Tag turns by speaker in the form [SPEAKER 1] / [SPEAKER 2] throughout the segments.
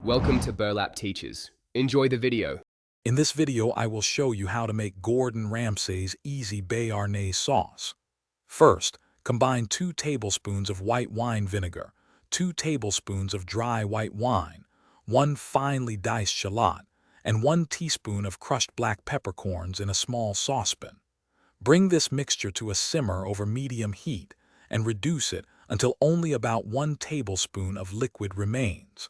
[SPEAKER 1] Welcome to Burlap Teachers. Enjoy the video.
[SPEAKER 2] In this video, I will show you how to make Gordon Ramsay's easy Béarnaise sauce. First, combine 2 tablespoons of white wine vinegar, 2 tablespoons of dry white wine, 1 finely diced shallot, and 1 teaspoon of crushed black peppercorns in a small saucepan. Bring this mixture to a simmer over medium heat and reduce it until only about 1 tablespoon of liquid remains.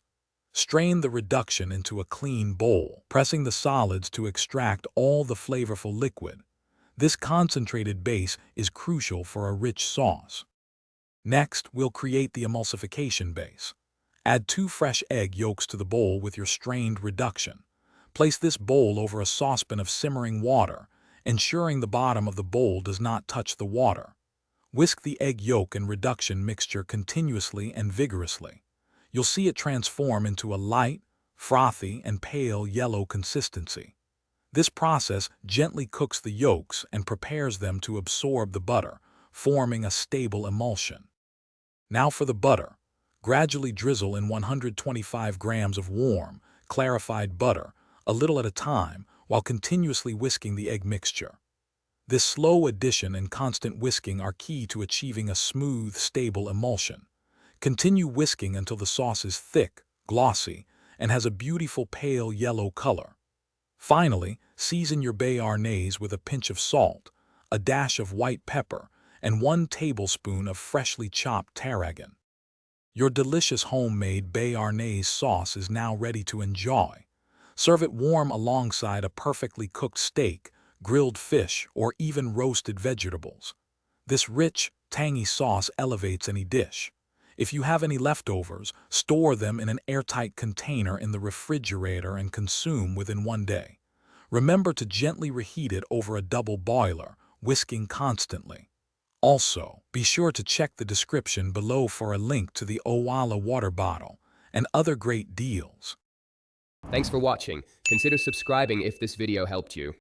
[SPEAKER 2] Strain the reduction into a clean bowl, pressing the solids to extract all the flavorful liquid. This concentrated base is crucial for a rich sauce. Next, we'll create the emulsification base. Add 2 fresh egg yolks to the bowl with your strained reduction. Place this bowl over a saucepan of simmering water, ensuring the bottom of the bowl does not touch the water. Whisk the egg yolk and reduction mixture continuously and vigorously. You'll see it transform into a light, frothy, and pale yellow consistency. This process gently cooks the yolks and prepares them to absorb the butter, forming a stable emulsion. Now for the butter. Gradually drizzle in 125 grams of warm, clarified butter, a little at a time, while continuously whisking the egg mixture. This slow addition and constant whisking are key to achieving a smooth, stable emulsion. Continue whisking until the sauce is thick, glossy, and has a beautiful pale yellow color. Finally, season your Béarnaise with a pinch of salt, a dash of white pepper, and 1 tablespoon of freshly chopped tarragon. Your delicious homemade Béarnaise sauce is now ready to enjoy. Serve it warm alongside a perfectly cooked steak, grilled fish, or even roasted vegetables. This rich, tangy sauce elevates any dish. If you have any leftovers, store them in an airtight container in the refrigerator and consume within 1 day. Remember to gently reheat it over a double boiler, whisking constantly. Also, be sure to check the description below for a link to the Owala water bottle and other great deals.
[SPEAKER 1] Thanks for watching. Consider subscribing if this video helped you.